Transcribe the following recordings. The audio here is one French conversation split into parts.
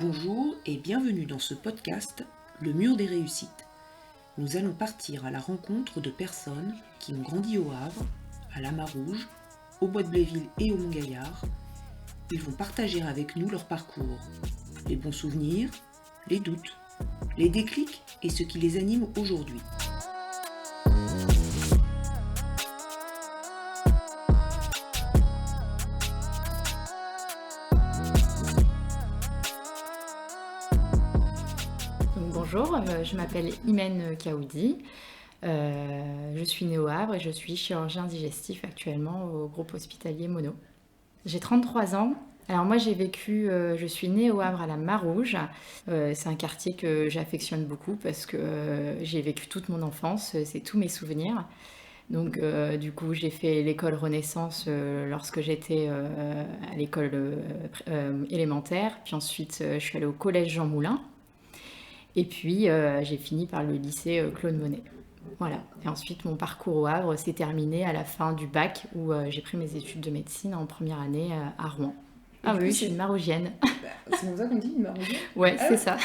Bonjour et bienvenue dans ce podcast Le Mur des Réussites. Nous allons partir à la rencontre de personnes qui ont grandi au Havre, à la Marouge, au Bois de Bléville et au Mont-Gaillard. Ils vont partager avec nous leur parcours, les bons souvenirs, les doutes, les déclics et ce qui les anime aujourd'hui. Bonjour, je m'appelle Imen Kaoudi, je suis née au Havre et je suis chirurgien digestif actuellement au groupe hospitalier Monod. J'ai 33 ans. Alors moi je suis née au Havre à la Marouge. C'est un quartier que j'affectionne beaucoup parce que j'ai vécu toute mon enfance, c'est tous mes souvenirs. Donc du coup j'ai fait l'école Renaissance lorsque j'étais à l'école élémentaire. Puis ensuite je suis allée au collège Jean Moulin. Et puis j'ai fini par le lycée Claude Monet. Voilà. Et ensuite mon parcours au Havre s'est terminé à la fin du bac où j'ai pris mes études de médecine en première année à Rouen. Ah oui, je suis une marougienne. C'est comme ça qu'on dit, une marougienne ? Ouais, c'est ça.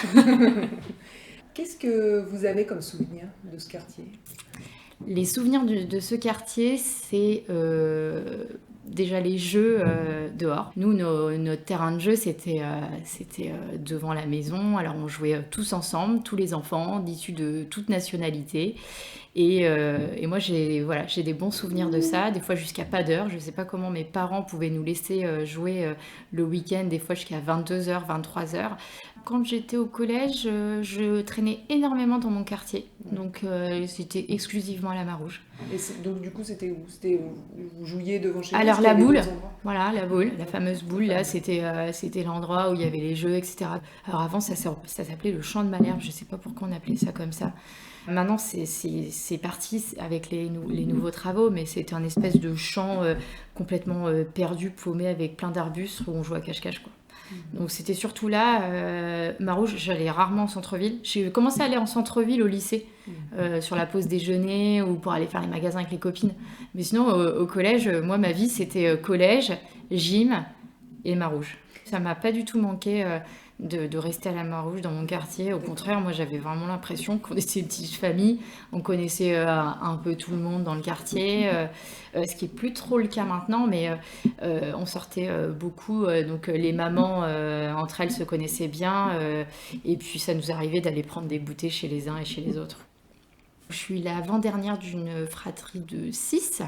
Qu'est-ce que vous avez comme souvenir de ce quartier ? Les souvenirs de ce quartier, c'est déjà les jeux dehors. Nous, notre terrain de jeu, c'était devant la maison. Alors, on jouait tous ensemble, tous les enfants, issus de toute nationalité. Et moi, j'ai des bons souvenirs de ça, des fois jusqu'à pas d'heure. Je ne sais pas comment mes parents pouvaient nous laisser jouer le week-end, des fois jusqu'à 22h, 23h. Quand j'étais au collège, je traînais énormément dans mon quartier. Donc, c'était exclusivement à la Marouge. Et donc, du coup, c'était où ? Vous jouiez devant chez vous ? Alors, la boule, voilà, la boule, la fameuse boule, là, c'était l'endroit où il y avait les jeux, etc. Alors, avant, ça s'appelait le champ de Malherbe. Je ne sais pas pourquoi on appelait ça comme ça. Maintenant, c'est parti avec les nouveaux travaux, mais c'était un espèce de champ complètement perdu, paumé, avec plein d'arbustes où on jouait à cache-cache, quoi. Donc c'était surtout là, Marouge, j'allais rarement en centre-ville. J'ai commencé à aller en centre-ville au lycée, sur la pause déjeuner ou pour aller faire les magasins avec les copines. Mais sinon, au collège, moi, ma vie, c'était collège, gym et Marouge. Ça m'a pas du tout manqué de rester à la Marouge dans mon quartier. Au contraire, moi, j'avais vraiment l'impression qu'on était une petite famille. On connaissait un peu tout le monde dans le quartier, ce qui est plus trop le cas maintenant, mais on sortait beaucoup. Donc les mamans, entre elles, se connaissaient bien. Et puis, ça nous arrivait d'aller prendre des goûters chez les uns et chez les autres. Je suis l'avant-dernière d'une fratrie de 6.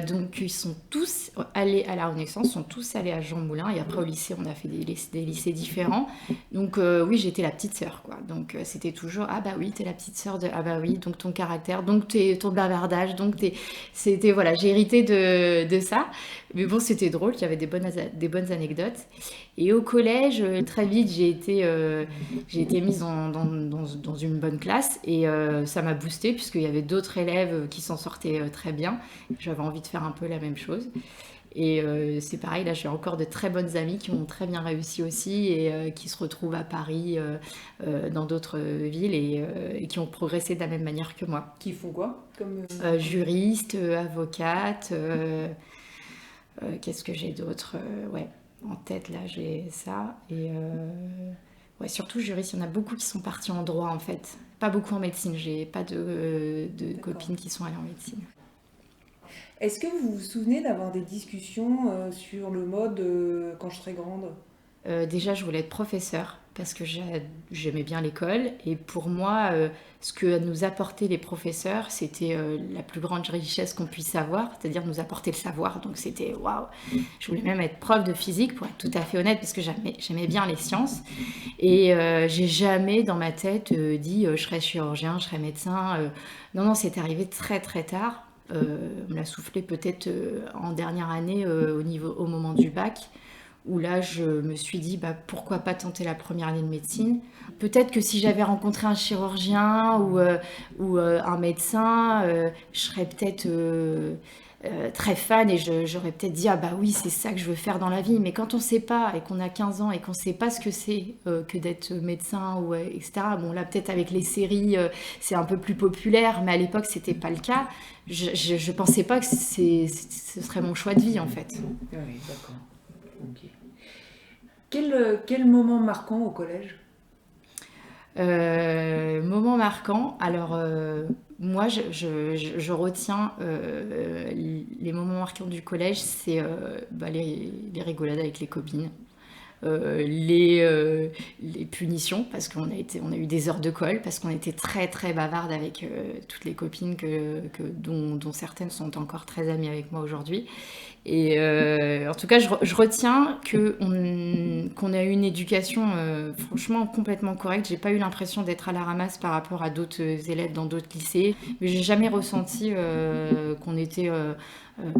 Donc ils sont tous allés à la Renaissance, sont tous allés à Jean Moulin, et après au lycée on a fait des lycées différents. Donc oui, j'étais la petite sœur, quoi. Donc c'était toujours ah bah oui, t'es la petite sœur de ah bah oui, donc ton caractère, donc ton bavardage, donc c'était voilà, j'ai hérité de ça. Mais bon, c'était drôle, il y avait des bonnes anecdotes. Et au collège, très vite, j'ai été mise dans une bonne classe, et ça m'a boostée puisqu'il y avait d'autres élèves qui s'en sortaient très bien. J'avais envie de faire un peu la même chose. Et c'est pareil, là j'ai encore de très bonnes amies qui ont très bien réussi aussi et qui se retrouvent à Paris, dans d'autres villes et qui ont progressé de la même manière que moi. Qui font quoi comme Juriste, avocate, qu'est-ce que j'ai d'autre ouais, en tête là j'ai ça. Et ouais, surtout juriste, il y en a beaucoup qui sont partis en droit en fait. Pas beaucoup en médecine, j'ai pas de copines qui sont allées en médecine. Est-ce que vous vous souvenez d'avoir des discussions sur le mode quand je serai grande ? Déjà, je voulais être professeure parce que j'aimais bien l'école. Et pour moi, ce que nous apportaient les professeurs, c'était la plus grande richesse qu'on puisse avoir, c'est-à-dire nous apporter le savoir. Donc c'était waouh. Je voulais même être prof de physique, pour être tout à fait honnête, parce que j'aimais bien les sciences. Et j'ai jamais dans ma tête dit je serai chirurgien, je serai médecin. Non, c'est arrivé très très tard. On me l'a soufflé peut-être en dernière année au moment du bac, où là je me suis dit pourquoi pas tenter la première année de médecine. Peut-être que si j'avais rencontré un chirurgien ou un médecin, je serais peut-être très fan et j'aurais peut-être dit ah bah oui, c'est ça que je veux faire dans la vie. Mais quand on sait pas et qu'on a 15 ans et qu'on sait pas ce que c'est que d'être médecin ou etc. Bon là peut-être avec les séries c'est un peu plus populaire, mais à l'époque c'était pas le cas. Je pensais pas que ce serait mon choix de vie en fait. Oui, d'accord. Ok. Quel moment marquant au collège? Moment marquant, alors moi je retiens les moments marquants du collège, c'est les rigolades avec les copines. Les punitions parce on a eu des heures de colle parce qu'on était très très bavardes avec toutes les copines dont certaines sont encore très amies avec moi aujourd'hui. Et en tout cas, je retiens qu'on a eu une éducation franchement complètement correcte. J'ai pas eu l'impression d'être à la ramasse par rapport à d'autres élèves dans d'autres lycées, mais j'ai jamais ressenti qu'on était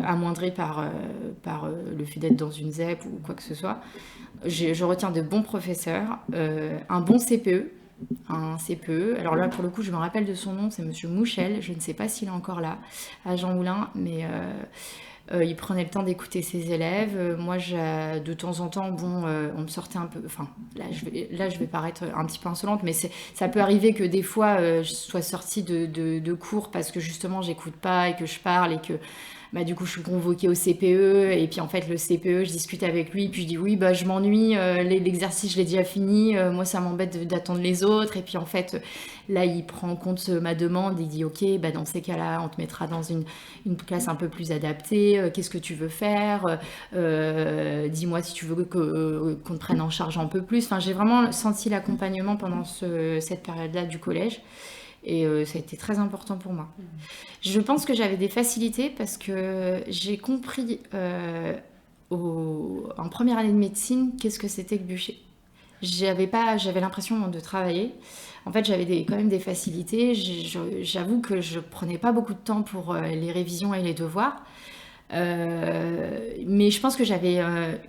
amoindré par le fait d'être dans une ZEP ou quoi que ce soit. Je retiens de bons professeurs, un bon CPE. Un CPE. Alors là, pour le coup, je me rappelle de son nom, c'est Monsieur Mouchel. Je ne sais pas s'il est encore là, à Jean Moulin, mais il prenait le temps d'écouter ses élèves. Moi, de temps en temps, on me sortait un peu... Enfin, là, je vais paraître un petit peu insolente, mais ça peut arriver que des fois, je sois sortie de cours parce que justement, j'écoute pas et que je parle et que... Bah, du coup, je suis convoquée au CPE et puis en fait, le CPE, je discute avec lui puis je dis oui, bah, je m'ennuie, l'exercice, je l'ai déjà fini, moi, ça m'embête d'attendre les autres. Et puis en fait, là, il prend en compte ma demande, il dit ok, bah, dans ces cas-là, on te mettra dans une classe un peu plus adaptée, qu'est-ce que tu veux faire, dis-moi si tu veux qu'on te prenne en charge un peu plus. Enfin, j'ai vraiment senti l'accompagnement pendant cette période-là du collège. Et ça a été très important pour moi. Je pense que j'avais des facilités parce que j'ai compris en première année de médecine qu'est-ce que c'était que bûcher. J'avais l'impression de travailler. En fait, j'avais quand même des facilités. J'avoue que je prenais pas beaucoup de temps pour les révisions et les devoirs. Mais je pense que j'avais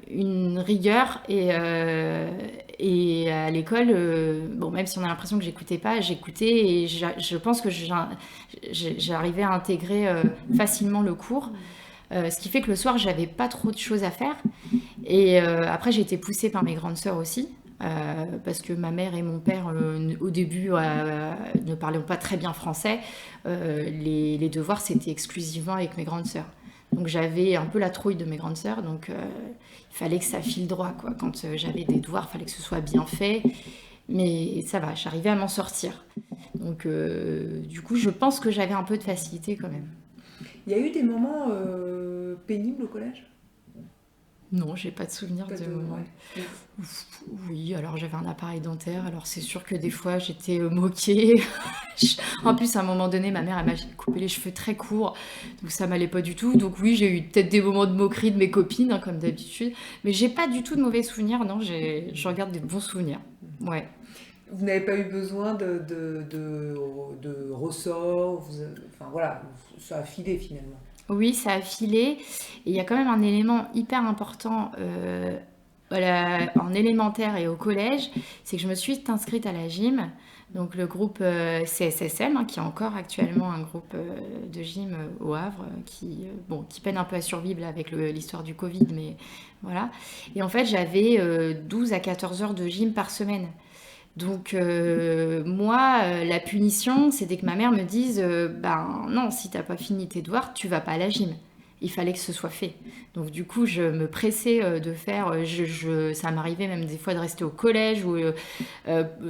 une rigueur et à l'école, même si on a l'impression que j'écoutais pas, j'écoutais et je pense que j'arrivais à intégrer facilement le cours. Ce qui fait que le soir, j'avais pas trop de choses à faire. Et après, j'ai été poussée par mes grandes sœurs aussi. Parce que ma mère et mon père, au début, ne parlaient pas très bien français. Les devoirs, c'était exclusivement avec mes grandes sœurs. Donc j'avais un peu la trouille de mes grandes sœurs, donc il fallait que ça file droit, quoi. Quand j'avais des devoirs, il fallait que ce soit bien fait. Mais ça va, j'arrivais à m'en sortir. Donc du coup, je pense que j'avais un peu de facilité quand même. Il y a eu des moments pénibles au collège? Non, j'ai pas de souvenir de moments. Ouais. Oui, alors j'avais un appareil dentaire, alors c'est sûr que des fois j'étais moquée. En plus, à un moment donné, ma mère elle m'a coupé les cheveux très courts, donc ça m'allait pas du tout. Donc oui, j'ai eu peut-être des moments de moquerie de mes copines, hein, comme d'habitude, mais j'ai pas du tout de mauvais souvenirs, non, je regarde des bons souvenirs. Ouais. Vous n'avez pas eu besoin de ressorts, enfin voilà, ça a filé finalement. Oui, ça a filé. Et il y a quand même un élément hyper important en élémentaire et au collège, c'est que je me suis inscrite à la gym, donc le groupe CSSM, hein, qui est encore actuellement un groupe de gym au Havre, qui peine un peu à survivre avec l'histoire du Covid, mais voilà. Et en fait, j'avais 12 à 14 heures de gym par semaine. Donc moi, la punition, c'était que ma mère me dise ben non, si t'as pas fini tes devoirs, tu vas pas à la gym. Il fallait que ce soit fait. Donc du coup, je me pressais de faire. Ça m'arrivait même des fois de rester au collège ou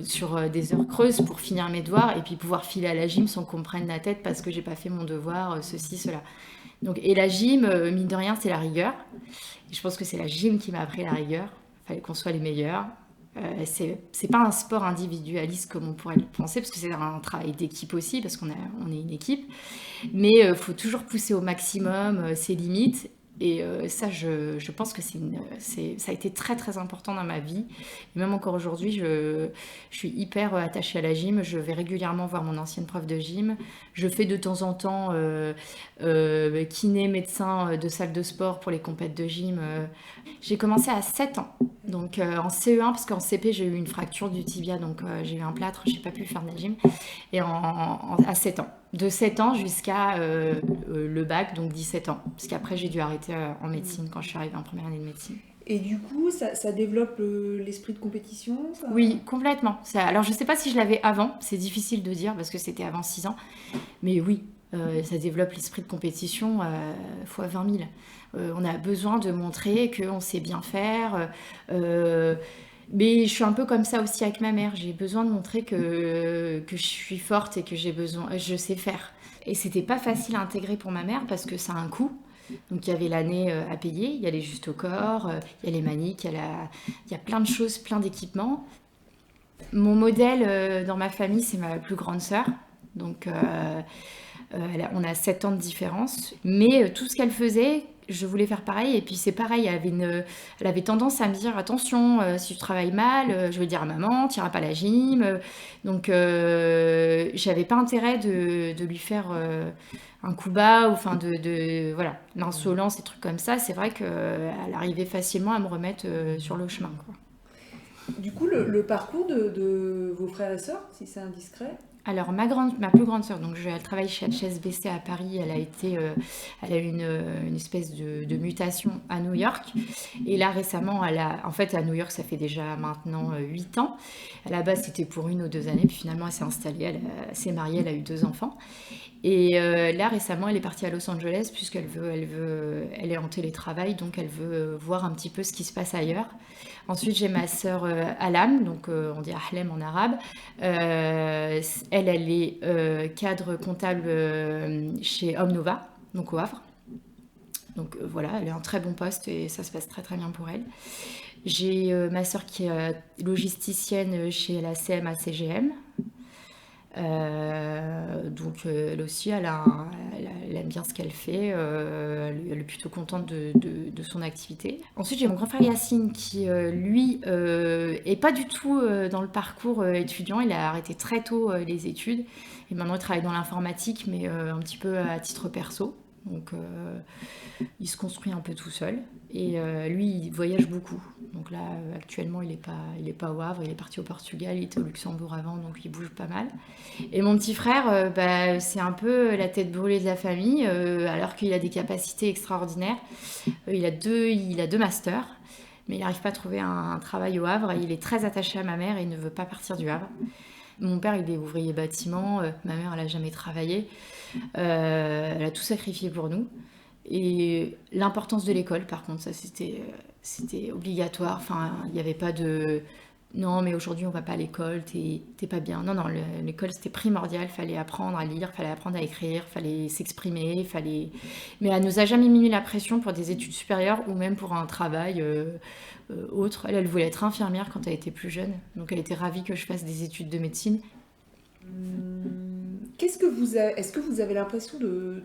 sur des heures creuses pour finir mes devoirs et puis pouvoir filer à la gym sans qu'on me prenne la tête parce que j'ai pas fait mon devoir, ceci, cela. Donc, et la gym, mine de rien, c'est la rigueur. Et je pense que c'est la gym qui m'a appris la rigueur. Il fallait qu'on soit les meilleurs. C'est pas un sport individualiste comme on pourrait le penser, parce que c'est un travail d'équipe aussi, parce qu'on est une équipe. Mais il faut toujours pousser au maximum ses limites. Et ça, je pense que ça a été très très important dans ma vie. Et même encore aujourd'hui, je suis hyper attachée à la gym. Je vais régulièrement voir mon ancienne prof de gym. Je fais de temps en temps kiné, médecin de salle de sport pour les compètes de gym. J'ai commencé à 7 ans. Donc en CE1, parce qu'en CP, j'ai eu une fracture du tibia, donc j'ai eu un plâtre, j'ai pas pu faire de la gym. Et à 7 ans. De 7 ans jusqu'à le bac, donc 17 ans. Parce qu'après, j'ai dû arrêter en médecine quand je suis arrivée en première année de médecine. Et du coup, ça développe l'esprit de compétition, ça? Oui, complètement. Alors, je sais pas si je l'avais avant. C'est difficile de dire parce que c'était avant 6 ans. Mais oui, Ça développe l'esprit de compétition fois 20 000. On a besoin de montrer qu'on sait bien faire. Mais je suis un peu comme ça aussi avec ma mère. J'ai besoin de montrer que je suis forte et que je sais faire. Et c'était pas facile à intégrer pour ma mère parce que ça a un coût. Donc il y avait l'année à payer, il y a les justes au corps, il y a les maniques, il y a plein de choses, plein d'équipements. Mon modèle dans ma famille, c'est ma plus grande sœur. Donc on a 7 ans de différence. Mais tout ce qu'elle faisait, je voulais faire pareil. Et puis c'est pareil, elle avait tendance à me dire attention, si tu travailles mal, je vais dire à maman, tu n'iras pas à la gym. Donc j'avais pas intérêt de lui faire un coup bas, ou enfin voilà, l'insolence, des trucs comme ça. C'est vrai qu'elle arrivait facilement à me remettre sur le chemin, quoi. Du coup, le parcours de vos frères et sœurs, si c'est indiscret? Alors, ma plus grande sœur, donc elle travaille chez HSBC à Paris. Elle a eu une espèce de mutation à New York. Et là, récemment, en fait, à New York, ça fait déjà maintenant 8 ans. À la base, c'était pour 1 ou 2 années. Puis finalement, elle s'est installée, elle s'est mariée, elle a eu 2 enfants. Et là, récemment, elle est partie à Los Angeles puisqu'elle elle est en télétravail, donc elle veut voir un petit peu ce qui se passe ailleurs. Ensuite, j'ai ma sœur Alam, donc on dit Ahlem en arabe. Elle est cadre comptable chez Omnova, donc au Havre. Donc voilà, elle est en très bon poste et ça se passe très très bien pour elle. J'ai ma sœur qui est logisticienne chez la CMA CGM. Donc elle aussi, elle aime bien ce qu'elle fait, elle est plutôt contente de son activité. Ensuite, j'ai mon grand frère Yacine qui, lui, est pas du tout dans le parcours étudiant. Il a arrêté très tôt les études et maintenant il travaille dans l'informatique, mais un petit peu à titre perso. Donc il se construit un peu tout seul et lui il voyage beaucoup. Donc là actuellement il est pas au Havre, il est parti au Portugal, il était au Luxembourg avant, donc il bouge pas mal. Et mon petit frère c'est un peu la tête brûlée de la famille, alors qu'il a des capacités extraordinaires. Il a deux masters, mais il n'arrive pas à trouver un travail au Havre. Il est très attaché à ma mère et il ne veut pas partir du Havre. Mon père, il est ouvrier bâtiment. Ma mère, elle n'a jamais travaillé. Elle a tout sacrifié pour nous. Et l'importance de l'école, par contre, ça, c'était obligatoire. Enfin, il n'y avait pas de... Non, mais aujourd'hui, on ne va pas à l'école, t'es pas bien. Non, l'école, c'était primordial. Il fallait apprendre à lire, il fallait apprendre à écrire, il fallait s'exprimer, Mais elle nous a jamais mis la pression pour des études supérieures ou même pour un travail autre. Elle voulait être infirmière quand elle était plus jeune. Donc, elle était ravie que je fasse des études de médecine. Est-ce que vous avez l'impression de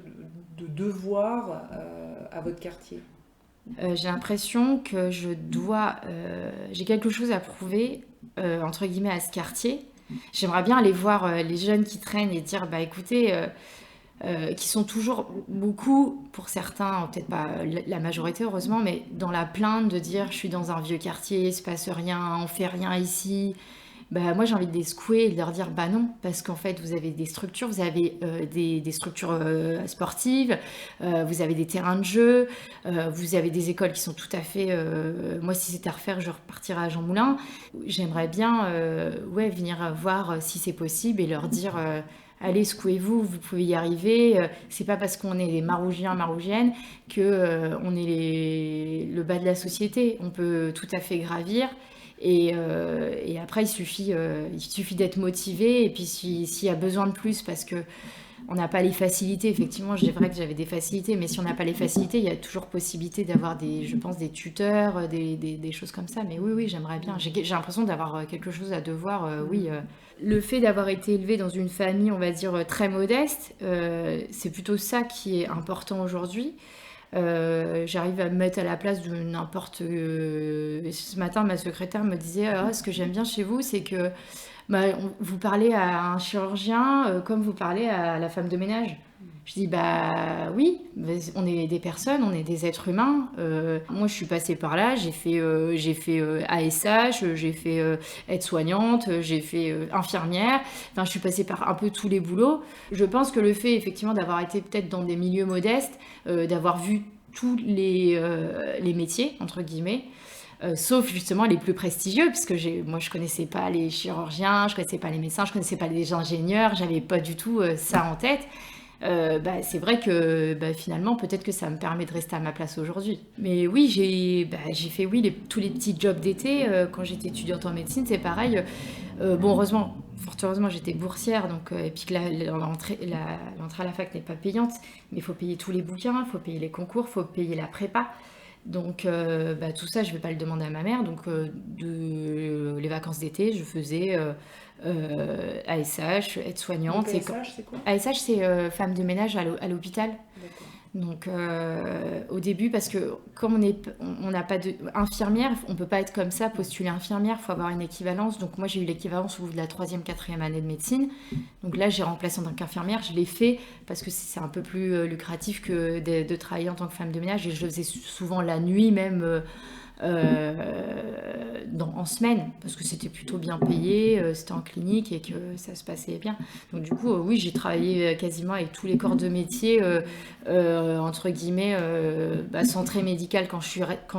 devoir à votre quartier? J'ai l'impression que j'ai quelque chose à prouver, entre guillemets, à ce quartier. J'aimerais bien aller voir les jeunes qui traînent et dire, bah écoutez, qui sont toujours beaucoup, pour certains, peut-être pas la majorité heureusement, mais dans la plainte de dire, je suis dans un vieux quartier, il se passe rien, on fait rien ici. Bah, moi j'ai envie de les secouer et de leur dire bah non, parce qu'en fait vous avez des structures, vous avez des structures sportives, vous avez des terrains de jeu, vous avez des écoles qui sont tout à fait... moi si c'était à refaire, je repartirais à Jean Moulin. J'aimerais bien venir voir si c'est possible et leur dire... allez, secouez-vous, vous pouvez y arriver. C'est pas parce qu'on est des marougiens, marougiennes que on est le bas de la société. On peut tout à fait gravir. Et après, il suffit d'être motivé. Et puis, s'il y a besoin de plus, parce que on n'a pas les facilités, effectivement, c'est vrai que j'avais des facilités, mais si on n'a pas les facilités, il y a toujours possibilité d'avoir je pense, des tuteurs, des choses comme ça. Mais oui, j'aimerais bien. J'ai l'impression d'avoir quelque chose à devoir, oui. Le fait d'avoir été élevée dans une famille, on va dire, très modeste, c'est plutôt ça qui est important aujourd'hui. J'arrive à me mettre à la place de n'importe... Ce matin, ma secrétaire me disait ce que j'aime bien chez vous, c'est que vous parlez à un chirurgien comme vous parlez à la femme de ménage. Je dis bah oui, on est des personnes, on est des êtres humains. Moi je suis passée par là, j'ai fait ASH, j'ai fait aide-soignante, j'ai fait infirmière. Enfin je suis passée par un peu tous les boulots. Je pense que le fait effectivement d'avoir été peut-être dans des milieux modestes, d'avoir vu tous les métiers entre guillemets. Sauf justement les plus prestigieux, puisque moi je connaissais pas les chirurgiens, je connaissais pas les médecins, je connaissais pas les ingénieurs, j'avais pas du tout ça en tête. C'est vrai que finalement, peut-être que ça me permet de rester à ma place aujourd'hui. Mais oui, j'ai fait tous les petits jobs d'été. Quand j'étais étudiante en médecine, c'est pareil. Bon, heureusement, fort heureusement, j'étais boursière, donc, et puis que l'entrée à la fac n'est pas payante, mais il faut payer tous les bouquins, il faut payer les concours, il faut payer la prépa. Donc tout ça, je ne vais pas le demander à ma mère. Donc les vacances d'été, je faisais ASH, aide-soignante. Donc ASH, c'est quoi? ASH, c'est femme de ménage à l'hôpital. D'accord. Donc au début, parce que comme on n'a pas d'infirmière, on ne peut pas être comme ça, postuler infirmière, il faut avoir une équivalence. Donc moi j'ai eu l'équivalence au bout de la 3e, 4e année de médecine. Donc là j'ai remplacé en tant qu'infirmière, je l'ai fait parce que c'est un peu plus lucratif que de travailler en tant que femme de ménage, et je le faisais souvent la nuit même. En semaine, parce que c'était plutôt bien payé, c'était en clinique et que ça se passait bien. Donc du coup, oui, j'ai travaillé quasiment avec tous les corps de métier, entre guillemets, centré médical quand je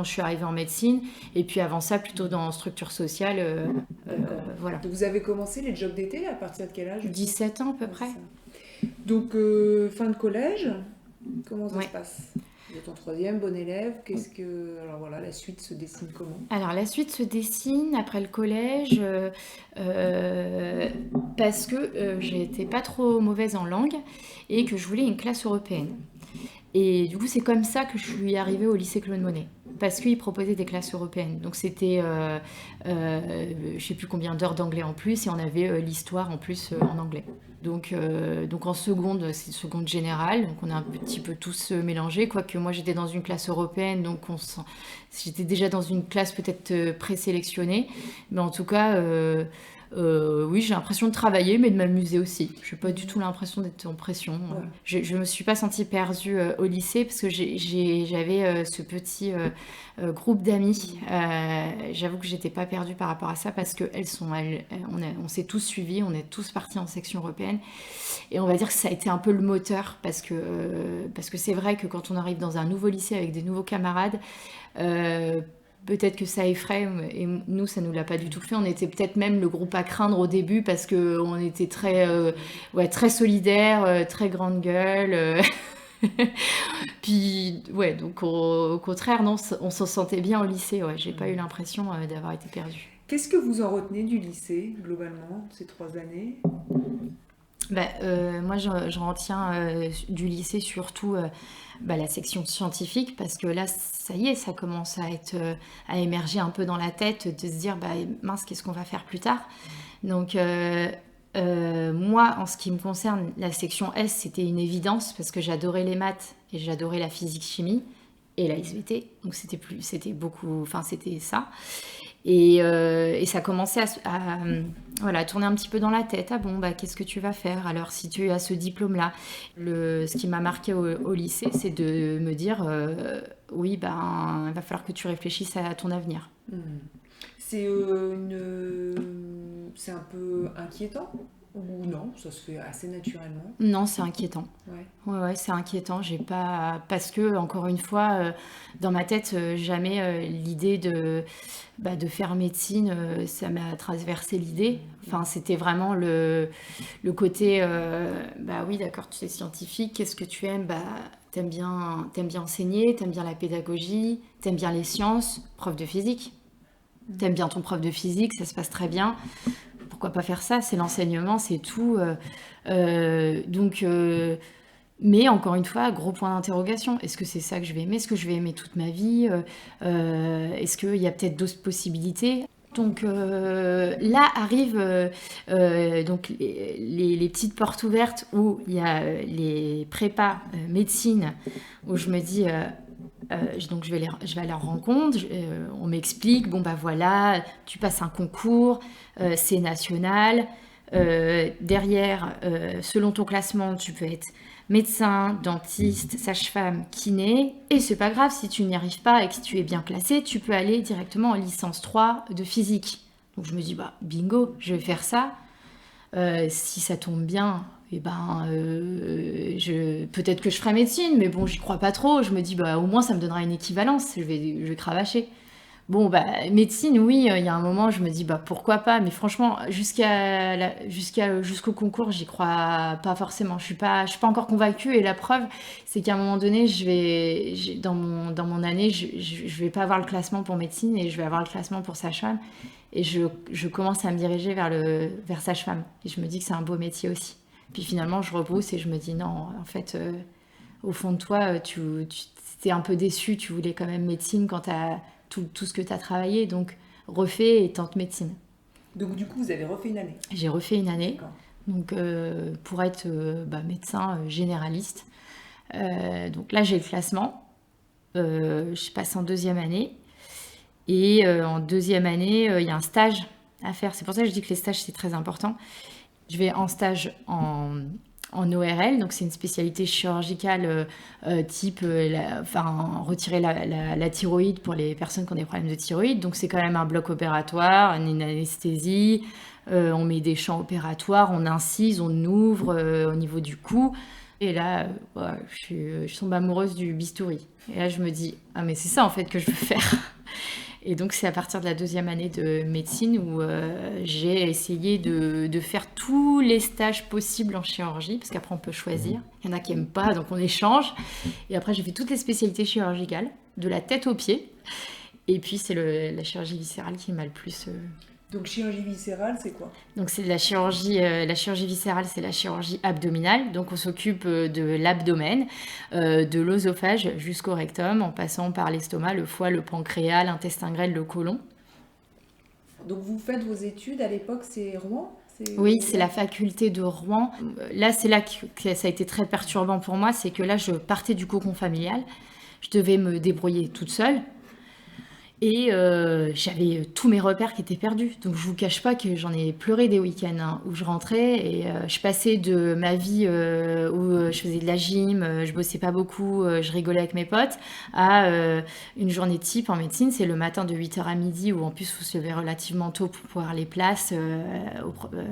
suis arrivée en médecine, et puis avant ça, plutôt dans structure sociale. Voilà. Donc vous avez commencé les jobs d'été à partir de quel âge? 17 ans à peu près. Donc fin de collège, comment ça se passe? Vous êtes en 3e, bon élève. Alors voilà, la suite se dessine comment? Alors la suite se dessine après le collège parce que j'étais pas trop mauvaise en langue et que je voulais une classe européenne. Et du coup, c'est comme ça que je suis arrivée au lycée Claude Monet, parce qu'ils proposaient des classes européennes. Donc c'était, je sais plus combien d'heures d'anglais en plus, et on avait l'histoire en plus en anglais. Donc en seconde, c'est seconde générale, donc on est un petit peu tous mélangés, quoique moi j'étais dans une classe européenne, donc j'étais déjà dans une classe peut-être présélectionnée, mais en tout cas... oui, j'ai l'impression de travailler, mais de m'amuser aussi. Je n'ai pas du tout l'impression d'être en pression. Ouais. Je ne me suis pas sentie perdue au lycée parce que j'avais ce petit groupe d'amis. J'avoue que je n'étais pas perdue par rapport à ça parce on s'est tous suivis, on est tous partis en section européenne. Et on va dire que ça a été un peu le moteur parce que c'est vrai que quand on arrive dans un nouveau lycée avec des nouveaux camarades, peut-être que ça effraie, et nous, ça nous l'a pas du tout fait. On était peut-être même le groupe à craindre au début parce qu'on était très solidaires, très grande gueule. Puis, ouais, donc au contraire, non, on s'en sentait bien au lycée. Ouais, j'ai pas eu l'impression d'avoir été perdue. Qu'est-ce que vous en retenez du lycée, globalement, ces 3 années? Moi, j'en retiens du lycée surtout la section scientifique, parce que là, ça y est, ça commence à émerger un peu dans la tête, de se dire, mince, qu'est-ce qu'on va faire plus tard? Donc, moi, en ce qui me concerne, la section S, c'était une évidence, parce que j'adorais les maths et j'adorais la physique-chimie et la SVT, donc c'était ça. Et ça commençait à tourner un petit peu dans la tête. Ah bon, qu'est-ce que tu vas faire alors si tu as ce diplôme-là? Ce qui m'a marqué au lycée, c'est de me dire oui, il va falloir que tu réfléchisses à ton avenir. C'est un peu inquiétant ou non? Ça se fait assez naturellement? Non, c'est inquiétant. Ouais, c'est inquiétant. Parce que, encore une fois, dans ma tête, jamais l'idée de faire médecine, ça m'a traversé l'idée. Enfin, c'était vraiment le côté, oui, d'accord, tu es scientifique, qu'est-ce que tu aimes? T'aimes bien enseigner, t'aimes bien la pédagogie, t'aimes bien les sciences, prof de physique. T'aimes bien ton prof de physique, ça se passe très bien. Pourquoi pas faire ça? C'est l'enseignement, c'est tout. Mais encore une fois, gros point d'interrogation. Est-ce que c'est ça que je vais aimer? Est-ce que je vais aimer toute ma vie? Est-ce qu'il y a peut-être d'autres possibilités? Donc là arrivent donc les petites portes ouvertes où il y a les prépas médecine, où je me dis... donc je vais à leur rencontre, on m'explique, voilà, tu passes un concours, c'est national, derrière, selon ton classement, tu peux être médecin, dentiste, sage-femme, kiné, et c'est pas grave si tu n'y arrives pas et que tu es bien classé, tu peux aller directement en licence 3 de physique. Donc je me dis, bingo, je vais faire ça, si ça tombe bien... peut-être que je ferai médecine, mais bon, j'y crois pas trop. Je me dis, au moins, ça me donnera une équivalence. Je vais cravacher. Bon, médecine, oui, il y a un moment, je me dis, pourquoi pas, mais franchement, jusqu'au concours, j'y crois pas forcément. Je suis pas encore convaincue, et la preuve, c'est qu'à un moment donné, dans mon année, je vais pas avoir le classement pour médecine, et je vais avoir le classement pour sage-femme, et je commence à me diriger vers sage-femme, et je me dis que c'est un beau métier aussi. Puis finalement, je rebrousse, et je me dis, non, en fait, au fond de toi, tu étais un peu déçu, tu voulais quand même médecine quand t'as tout ce que tu as travaillé, donc refais et tente médecine. Donc du coup, vous avez refait une année? J'ai refait une année, D'accord. donc pour être médecin généraliste. Donc là, j'ai le classement. Je passe en deuxième année. Et en deuxième année, il y a un stage à faire. C'est pour ça que je dis que les stages, c'est très important. Je vais en stage en ORL, donc c'est une spécialité chirurgicale type retirer la thyroïde pour les personnes qui ont des problèmes de thyroïde. Donc c'est quand même un bloc opératoire, une anesthésie, on met des champs opératoires, on incise, on ouvre au niveau du cou. Et là, je tombe amoureuse du bistouri. Et là, je me dis, ah mais c'est ça en fait que je veux faire. Et donc, c'est à partir de la deuxième année de médecine où j'ai essayé de faire tous les stages possibles en chirurgie, parce qu'après, on peut choisir. Il y en a qui n'aiment pas, donc on échange. Et après, j'ai fait toutes les spécialités chirurgicales, de la tête aux pieds. Et puis, c'est la chirurgie viscérale qui m'a le plus... Donc, chirurgie viscérale, c'est quoi? Donc, c'est la chirurgie viscérale, c'est la chirurgie abdominale. Donc, on s'occupe de l'abdomen, de l'œsophage jusqu'au rectum, en passant par l'estomac, le foie, le pancréas, l'intestin grêle, le côlon. Donc, vous faites vos études, à l'époque, c'est Rouen? Oui, c'est la faculté de Rouen. Là, c'est là que ça a été très perturbant pour moi, c'est que là, je partais du cocon familial. Je devais me débrouiller toute seule. Et j'avais tous mes repères qui étaient perdus. Donc je vous cache pas que j'en ai pleuré des week-ends où je rentrais et je passais de ma vie où je faisais de la gym, je bossais pas beaucoup, je rigolais avec mes potes, à une journée type en médecine, c'est le matin de 8h à midi où en plus il faut se lever relativement tôt pour pouvoir les places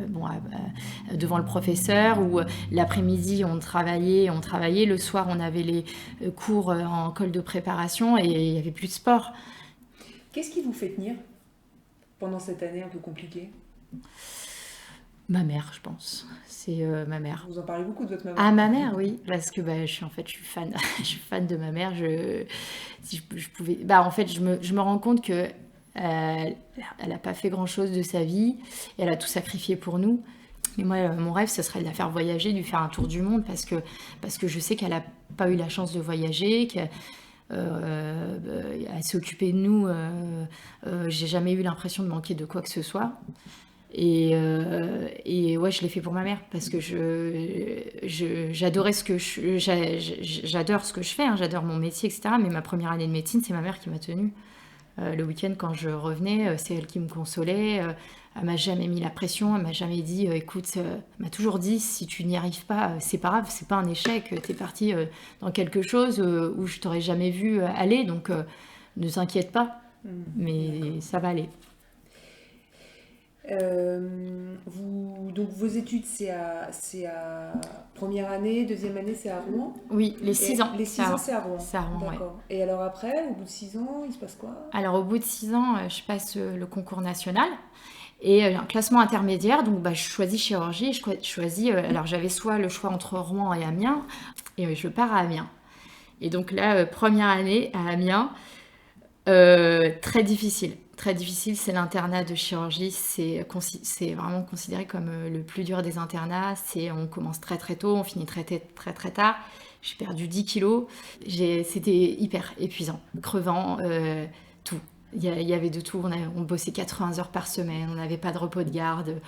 devant le professeur, ou l'après-midi on travaillait, le soir on avait les cours en colle de préparation et il n'y avait plus de sport. Qu'est-ce qui vous fait tenir pendant cette année un peu compliquée? Ma mère, je pense. C'est ma mère. Vous en parlez beaucoup de votre maman? Ah, ma mère, oui. Parce que je suis fan. Je suis fan de ma mère. Si je pouvais... en fait, je me rends compte que elle n'a pas fait grand-chose de sa vie. Et elle a tout sacrifié pour nous. Mais moi, mon rêve, ce serait de la faire voyager, de lui faire un tour du monde. Parce que je sais qu'elle n'a pas eu la chance de voyager, elle s'est occupée de nous. J'ai jamais eu l'impression de manquer de quoi que ce soit. Et ouais, je l'ai fait pour ma mère parce que j'adorais j'adore ce que je fais, hein, j'adore mon métier, etc. Mais ma première année de médecine, c'est ma mère qui m'a tenue. Le week-end, quand je revenais, c'est elle qui me consolait. Elle m'a jamais mis la pression, elle m'a jamais dit écoute, elle m'a toujours dit si tu n'y arrives pas, c'est pas grave, c'est pas un échec, t'es parti dans quelque chose où je t'aurais jamais vu aller, donc ne t'inquiète pas, mais ça va aller. Donc vos études, c'est à première année, deuxième année, c'est à Rouen? Oui, les 6 ans. Les 6 ans, c'est à Rouen. C'est à Rouen, d'accord. Ouais. Et alors après, au bout de 6 ans, il se passe quoi? Alors au bout de 6 ans, je passe le concours national. Et un classement intermédiaire, donc je choisis chirurgie, alors j'avais soit le choix entre Rouen et Amiens, et je pars à Amiens. Et donc là, première année à Amiens, très difficile, c'est l'internat de chirurgie, c'est vraiment considéré comme le plus dur des internats, on commence très très tôt, on finit très très très tard, j'ai perdu 10 kilos, c'était hyper épuisant, crevant, tout. Il y avait de tout, on bossait 80 heures par semaine, on n'avait pas de repos de garde,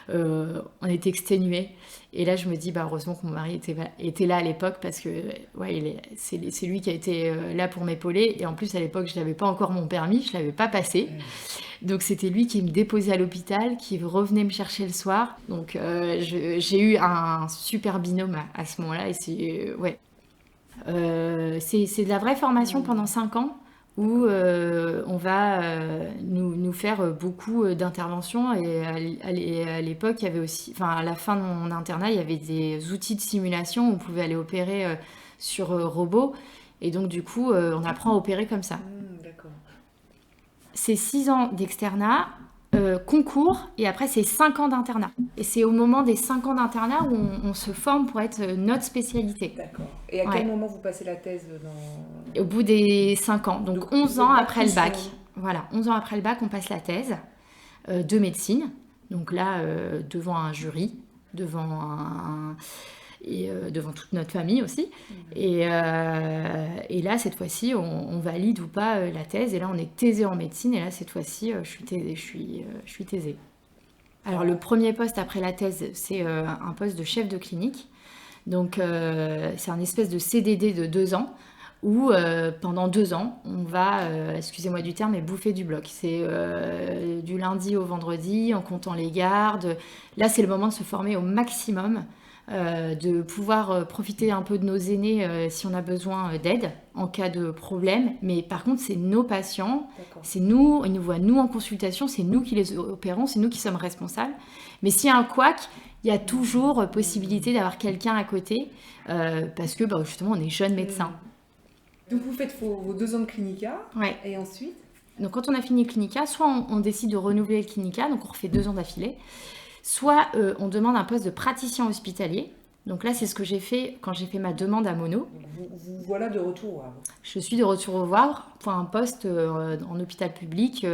on était exténués. Et là, je me dis, heureusement que mon mari était là à l'époque, parce que c'est lui qui a été là pour m'épauler. Et en plus, à l'époque, je n'avais pas encore mon permis, je ne l'avais pas passé. Donc c'était lui qui me déposait à l'hôpital, qui revenait me chercher le soir. Donc j'ai eu un super binôme à ce moment-là. Et c'est de la vraie formation pendant 5 ans. Où on va nous faire beaucoup d'interventions, et à l'époque il y avait aussi, à la fin de mon internat, il y avait des outils de simulation où on pouvait aller opérer sur robot, et donc du coup on apprend à opérer comme ça. D'accord. c'est 6 ans d'externat, concours, et après c'est 5 ans d'internat. Et c'est au moment des 5 ans d'internat où on se forme pour être notre spécialité. D'accord. Et à quel moment vous passez la thèse Au bout des 5 ans, donc 11 ans après le bac. Voilà, 11 ans après le bac, on passe la thèse de médecine. Donc là, devant un jury, devant toute notre famille aussi. Et là, cette fois-ci, on valide ou pas la thèse. Et là, on est thésé en médecine. Et là, cette fois-ci, je suis thésée. Alors, le premier poste après la thèse, c'est un poste de chef de clinique. Donc, c'est un espèce de CDD de 2 ans où pendant 2 ans, on va, excusez-moi du terme, mais bouffer du bloc. C'est du lundi au vendredi, en comptant les gardes. Là, c'est le moment de se former au maximum, de pouvoir profiter un peu de nos aînés si on a besoin d'aide en cas de problème. Mais par contre, c'est nos patients, c'est nous, ils nous voient nous en consultation, c'est nous qui les opérons, c'est nous qui sommes responsables. Mais s'il y a un couac, il y a toujours possibilité d'avoir quelqu'un à côté parce que justement, on est jeunes médecins. Donc vous faites vos 2 ans de clinica, ouais. Et ensuite donc quand on a fini le clinica, soit on décide de renouveler le clinica, donc on refait 2 ans d'affilée, soit on demande un poste de praticien hospitalier. Donc là, c'est ce que j'ai fait quand j'ai fait ma demande à Mono. Vous voilà de retour au Havre. Je suis de retour au Havre pour un poste en hôpital public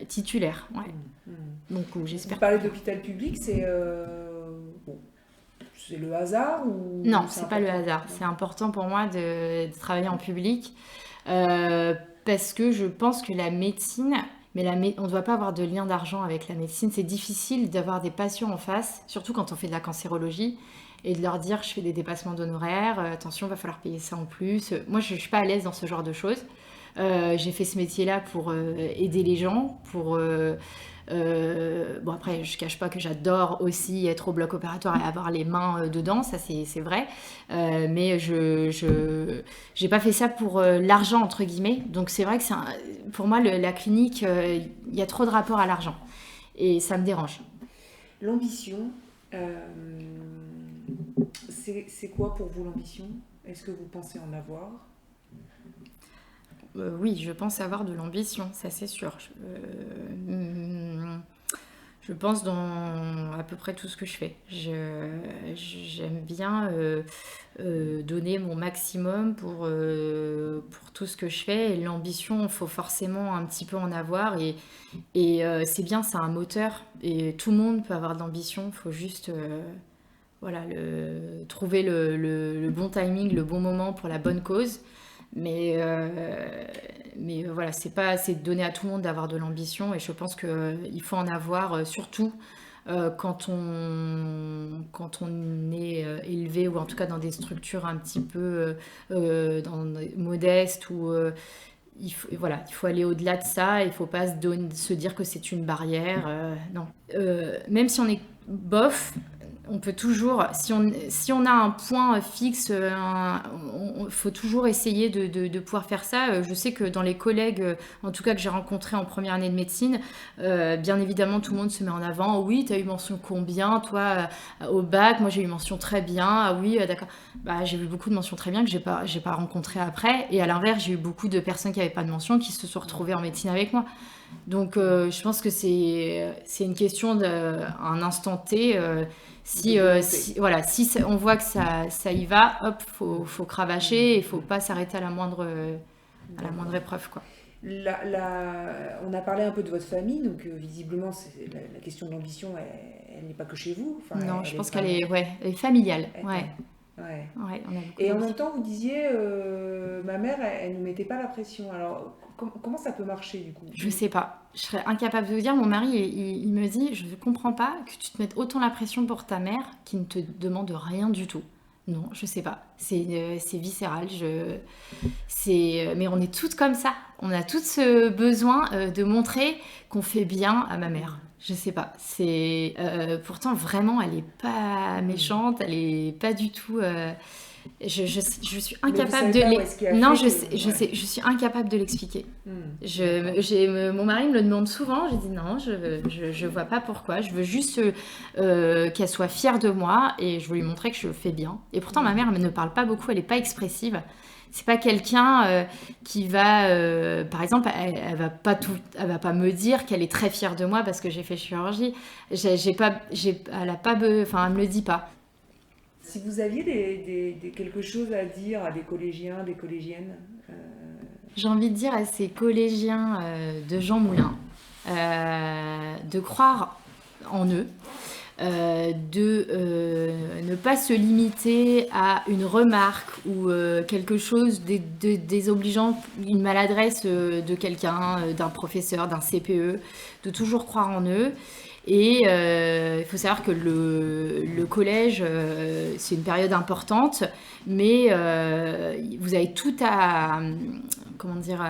titulaire. Ouais. Donc j'espère. Vous parlez d'hôpital public, c'est le hasard ou Non, c'est pas le hasard. C'est important pour moi de travailler en public parce que je pense que la médecine, on ne doit pas avoir de lien d'argent avec la médecine. C'est difficile d'avoir des patients en face, surtout quand on fait de la cancérologie, et de leur dire je fais des dépassements d'honoraires, attention, va falloir payer ça en plus. Moi, je ne suis pas à l'aise dans ce genre de choses. J'ai fait ce métier-là pour aider les gens, pour... bon après je cache pas que j'adore aussi être au bloc opératoire et avoir les mains dedans, ça c'est vrai, mais j'ai pas fait ça pour l'argent entre guillemets, donc c'est vrai que pour moi la clinique, il y a trop de rapport à l'argent et ça me dérange. L'ambition, c'est quoi pour vous l'ambition? Est-ce que vous pensez en avoir? Oui, je pense avoir de l'ambition, ça c'est sûr. Je pense dans à peu près tout ce que je fais. J'aime bien donner mon maximum pour tout ce que je fais. Et l'ambition, il faut forcément un petit peu en avoir. Et c'est bien, c'est un moteur. Et tout le monde peut avoir de l'ambition. Il faut juste trouver le bon timing, le bon moment pour la bonne cause. Mais voilà, c'est pas assez donné à tout le monde d'avoir de l'ambition et je pense qu'il faut en avoir surtout quand on est élevé ou en tout cas dans des structures un petit peu modestes ou il faut aller au-delà de ça, il faut pas se dire que c'est une barrière, non. Même si on est bof, on peut toujours, si on a un point fixe, il faut toujours essayer de pouvoir faire ça. Je sais que dans les collègues, en tout cas que j'ai rencontrés en première année de médecine, bien évidemment tout le monde se met en avant. Oui, tu as eu mention combien, toi, au bac? Moi j'ai eu mention très bien. Ah oui, d'accord. Bah, j'ai eu beaucoup de mentions très bien que j'ai pas rencontrées après. Et à l'inverse, j'ai eu beaucoup de personnes qui n'avaient pas de mention qui se sont retrouvées en médecine avec moi. Donc je pense que c'est une question d'un instant T. Si on voit que ça y va, hop, faut cravacher et faut pas s'arrêter à la moindre épreuve, quoi. On a parlé un peu de votre famille, donc visiblement la question de l'ambition, elle n'est pas que chez vous. Enfin, non, je pense qu'elle est familiale. Ouais. Ouais, et en même temps, vous disiez, ma mère, elle ne nous mettait pas la pression. Alors, comment ça peut marcher du coup? Je sais pas. Je serais incapable de vous dire. Mon mari, il me dit, je ne comprends pas que tu te mettes autant la pression pour ta mère qui ne te demande rien du tout. Non, je sais pas. C'est viscéral. Mais on est toutes comme ça. On a toutes ce besoin de montrer qu'on fait bien à ma mère. Je sais pas. Pourtant vraiment, elle est pas méchante. Elle est pas du tout. Je suis incapable de je suis incapable de l'expliquer. Mon mari me le demande souvent. J'ai dit non, je vois pas pourquoi. Je veux juste qu'elle soit fière de moi et je veux lui montrer que je fais bien. Et pourtant ma mère elle ne parle pas beaucoup, elle est pas expressive. C'est pas quelqu'un qui va, par exemple, elle va pas me dire qu'elle est très fière de moi parce que j'ai fait chirurgie. Elle me le dit pas. Si vous aviez quelque chose à dire à des collégiens, des collégiennes, J'ai envie de dire à ces collégiens de Jean Moulin de croire en eux, de ne pas se limiter à une remarque ou quelque chose désobligeant, une maladresse de quelqu'un, d'un professeur, d'un CPE, de toujours croire en eux. Et il faut savoir que le collège, c'est une période importante, mais vous avez tout à... Comment dire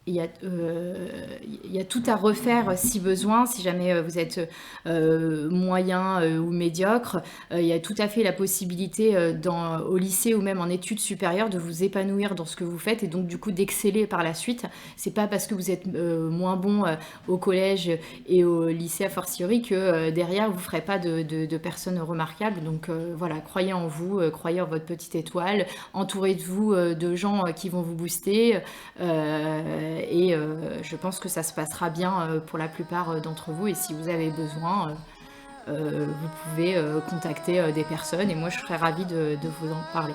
il y a tout à refaire si besoin, si jamais vous êtes moyen ou médiocre. Il y a tout à fait la possibilité au lycée ou même en études supérieures de vous épanouir dans ce que vous faites et donc du coup d'exceller par la suite. C'est pas parce que vous êtes moins bon au collège et au lycée a fortiori que derrière vous ferez pas de personnes remarquables. Donc voilà, croyez en vous, croyez en votre petite étoile, entourez-vous de gens qui vont vous booster. Et je pense que ça se passera bien pour la plupart d'entre vous. Et si vous avez besoin, vous pouvez contacter des personnes. Et moi, je serais ravie de vous en parler.